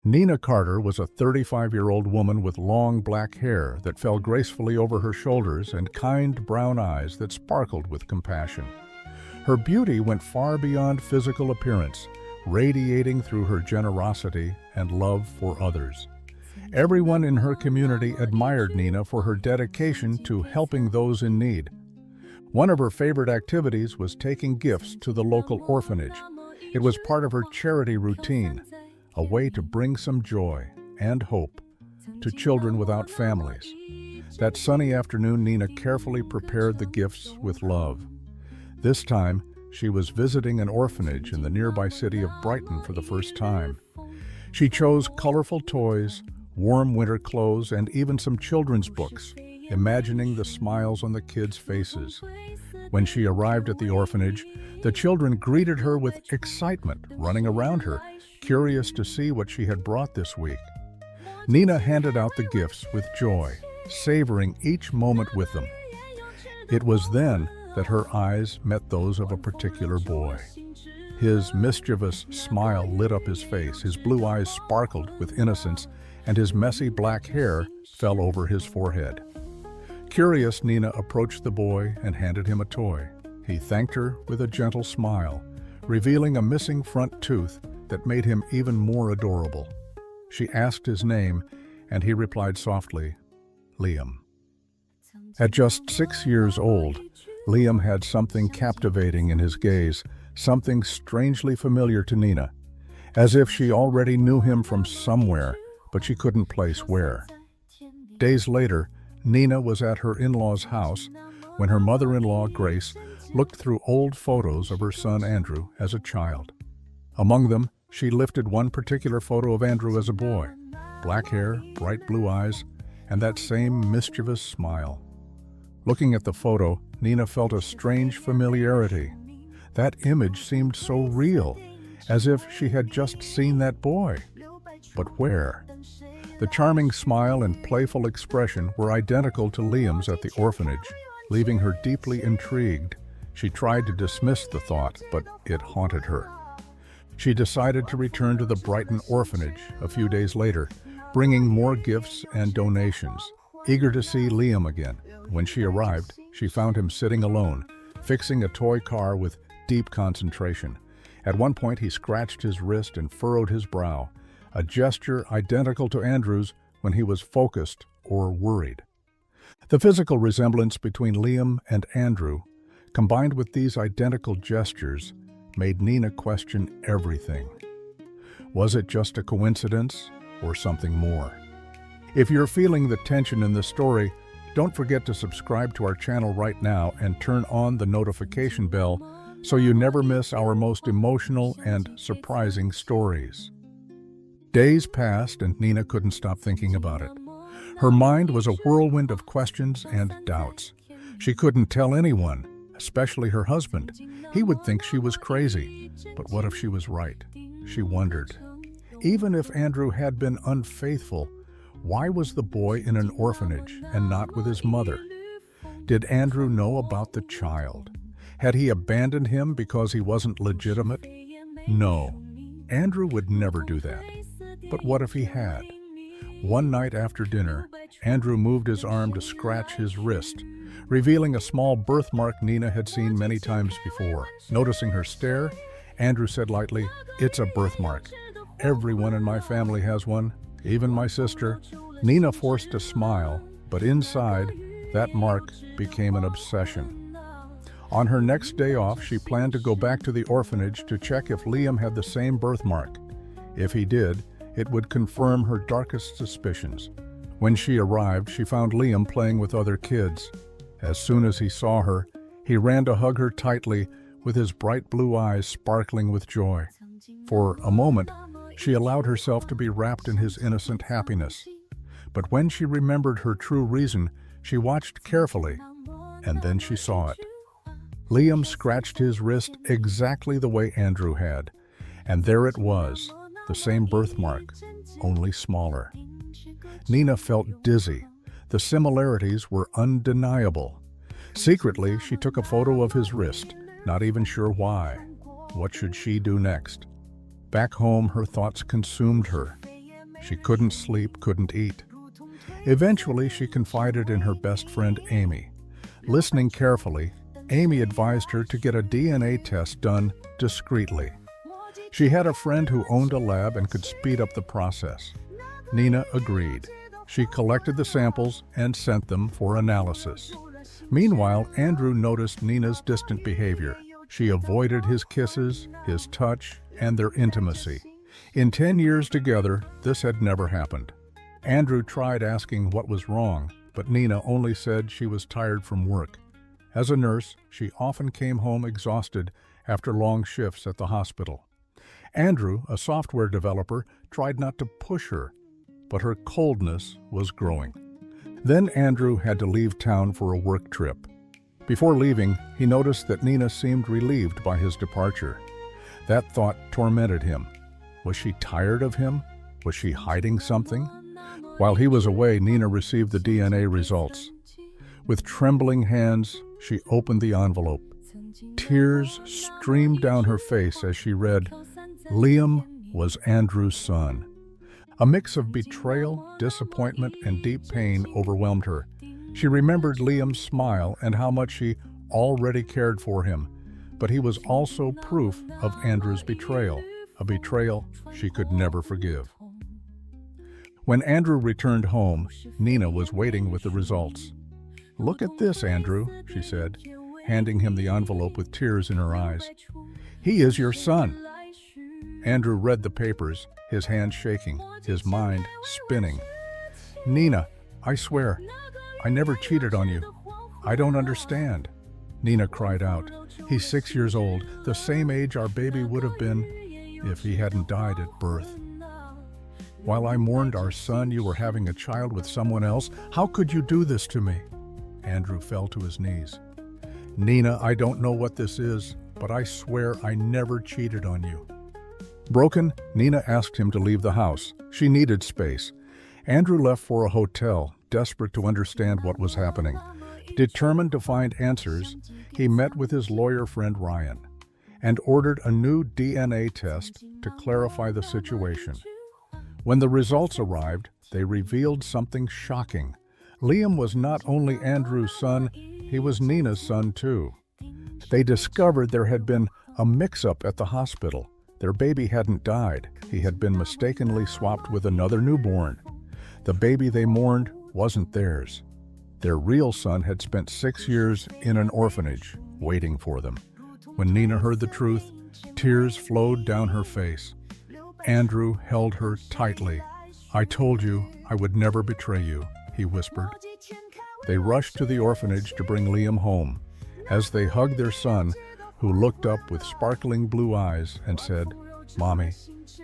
Nina Carter was a 35-year-old woman with long black hair that fell gracefully over her shoulders and kind brown eyes that sparkled with compassion. Her beauty went far beyond physical appearance, radiating through her generosity and love for others. Everyone in her community admired Nina for her dedication to helping those in need. One of her favorite activities was taking gifts to the local orphanage. It was part of her charity routine, a way to bring some joy and hope to children without families. That sunny afternoon, Nina carefully prepared the gifts with love. This time, she was visiting an orphanage in the nearby city of Brighton for the first time. She chose colorful toys, warm winter clothes, and even some children's books, imagining the smiles on the kids' faces. When she arrived at the orphanage, the children greeted her with excitement, running around her, curious to see what she had brought this week. Nina handed out the gifts with joy, savoring each moment with them. It was then that her eyes met those of a particular boy. His mischievous smile lit up his face, his blue eyes sparkled with innocence, and his messy black hair fell over his forehead. Curious, Nina approached the boy and handed him a toy. He thanked her with a gentle smile, revealing a missing front tooth that made him even more adorable. She asked his name, and he replied softly, "Liam." At just 6 years old, Liam had something captivating in his gaze, something strangely familiar to Nina, as if she already knew him from somewhere, but she couldn't place where. Days later, Nina was at her in-laws' house when her mother-in-law, Grace, looked through old photos of her son Andrew as a child. Among them, she lifted one particular photo of Andrew as a boy, black hair, bright blue eyes, and that same mischievous smile. Looking at the photo, Nina felt a strange familiarity. That image seemed so real, as if she had just seen that boy. But where? The charming smile and playful expression were identical to Liam's at the orphanage, leaving her deeply intrigued. She tried to dismiss the thought, but it haunted her. She decided to return to the Brighton orphanage a few days later, bringing more gifts and donations, eager to see Liam again. When she arrived, she found him sitting alone, fixing a toy car with deep concentration. At one point, he scratched his wrist and furrowed his brow, a gesture identical to Andrew's when he was focused or worried. The physical resemblance between Liam and Andrew, combined with these identical gestures, made Nina question everything. Was it just a coincidence or something more? If you're feeling the tension in this story, don't forget to subscribe to our channel right now and turn on the notification bell so you never miss our most emotional and surprising stories. Days passed and Nina couldn't stop thinking about it. Her mind was a whirlwind of questions and doubts. She couldn't tell anyone, especially her husband. He would think she was crazy. But what if she was right? She wondered. Even if Andrew had been unfaithful, why was the boy in an orphanage and not with his mother? Did Andrew know about the child? Had he abandoned him because he wasn't legitimate? No, Andrew would never do that. But what if he had? One night after dinner, Andrew moved his arm to scratch his wrist, revealing a small birthmark Nina had seen many times before. Noticing her stare, Andrew said lightly, "It's a birthmark. Everyone in my family has one, even my sister." Nina forced a smile, but inside, that mark became an obsession. On her next day off, she planned to go back to the orphanage to check if Liam had the same birthmark. If he did, it would confirm her darkest suspicions. When she arrived, she found Liam playing with other kids. As soon as he saw her, he ran to hug her tightly, with his bright blue eyes sparkling with joy. For a moment, she allowed herself to be wrapped in his innocent happiness. But when she remembered her true reason, she watched carefully, and then she saw it. Liam scratched his wrist exactly the way Andrew had, and there it was, the same birthmark, only smaller. Nina felt dizzy. The similarities were undeniable. Secretly, she took a photo of his wrist, not even sure why. What should she do next? Back home, her thoughts consumed her. She couldn't sleep, couldn't eat. Eventually, she confided in her best friend, Amy. Listening carefully, Amy advised her to get a DNA test done discreetly. She had a friend who owned a lab and could speed up the process. Nina agreed. She collected the samples and sent them for analysis. Meanwhile, Andrew noticed Nina's distant behavior. She avoided his kisses, his touch, and their intimacy. In 10 years together, this had never happened. Andrew tried asking what was wrong, but Nina only said she was tired from work. As a nurse, she often came home exhausted after long shifts at the hospital. Andrew, a software developer, tried not to push her, but her coldness was growing. Then Andrew had to leave town for a work trip. Before leaving, he noticed that Nina seemed relieved by his departure. That thought tormented him. Was she tired of him? Was she hiding something? While he was away, Nina received the DNA results. With trembling hands, she opened the envelope. Tears streamed down her face as she read, "Liam was Andrew's son." A mix of betrayal, disappointment, and deep pain overwhelmed her. She remembered Liam's smile and how much she already cared for him, but he was also proof of Andrew's betrayal, a betrayal she could never forgive. When Andrew returned home, Nina was waiting with the results. "Look at this, Andrew," she said, handing him the envelope with tears in her eyes. "He is your son." Andrew read the papers, his hands shaking, his mind spinning. "Nina, I swear, I never cheated on you. I don't understand." Nina cried out. "He's 6 years old, the same age our baby would have been if he hadn't died at birth. While I mourned our son, you were having a child with someone else. How could you do this to me?" Andrew fell to his knees. "Nina, I don't know what this is, but I swear I never cheated on you." Broken, Nina asked him to leave the house. She needed space. Andrew left for a hotel, desperate to understand what was happening. Determined to find answers, he met with his lawyer friend Ryan and ordered a new DNA test to clarify the situation. When the results arrived, they revealed something shocking. Liam was not only Andrew's son, he was Nina's son too. They discovered there had been a mix-up at the hospital. Their baby hadn't died. He had been mistakenly swapped with another newborn. The baby they mourned wasn't theirs. Their real son had spent 6 years in an orphanage, waiting for them. When Nina heard the truth, tears flowed down her face. Andrew held her tightly. "I told you I would never betray you," he whispered. They rushed to the orphanage to bring Liam home. As they hugged their son, who looked up with sparkling blue eyes and said, "Mommy,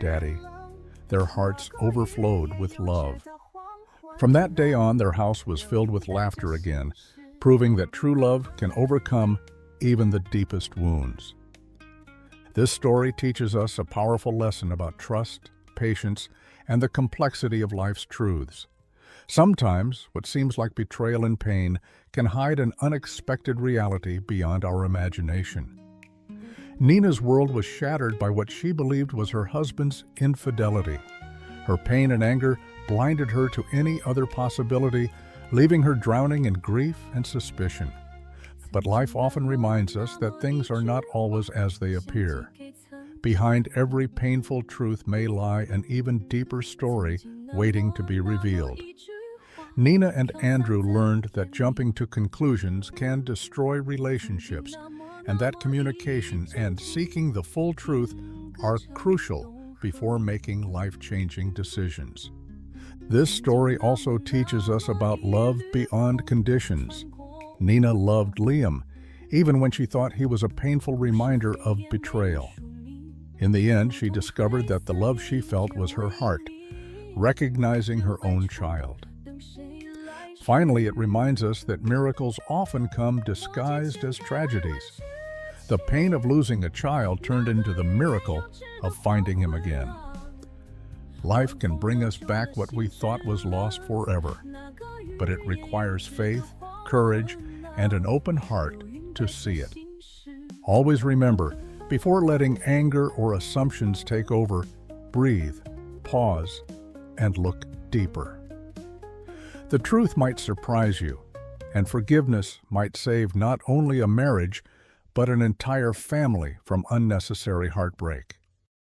Daddy," their hearts overflowed with love. From that day on, their house was filled with laughter again, proving that true love can overcome even the deepest wounds. This story teaches us a powerful lesson about trust, patience, and the complexity of life's truths. Sometimes, what seems like betrayal and pain can hide an unexpected reality beyond our imagination. Nina's world was shattered by what she believed was her husband's infidelity. Her pain and anger blinded her to any other possibility, leaving her drowning in grief and suspicion. But life often reminds us that things are not always as they appear. Behind every painful truth may lie an even deeper story waiting to be revealed. Nina and Andrew learned that jumping to conclusions can destroy relationships, and that communication and seeking the full truth are crucial before making life-changing decisions. This story also teaches us about love beyond conditions. Nina loved Liam, even when she thought he was a painful reminder of betrayal. In the end, she discovered that the love she felt was her heart, recognizing her own child. Finally, it reminds us that miracles often come disguised as tragedies. The pain of losing a child turned into the miracle of finding him again. Life can bring us back what we thought was lost forever, but it requires faith, courage, and an open heart to see it. Always remember, before letting anger or assumptions take over, breathe, pause, and look deeper. The truth might surprise you, and forgiveness might save not only a marriage, but an entire family from unnecessary heartbreak.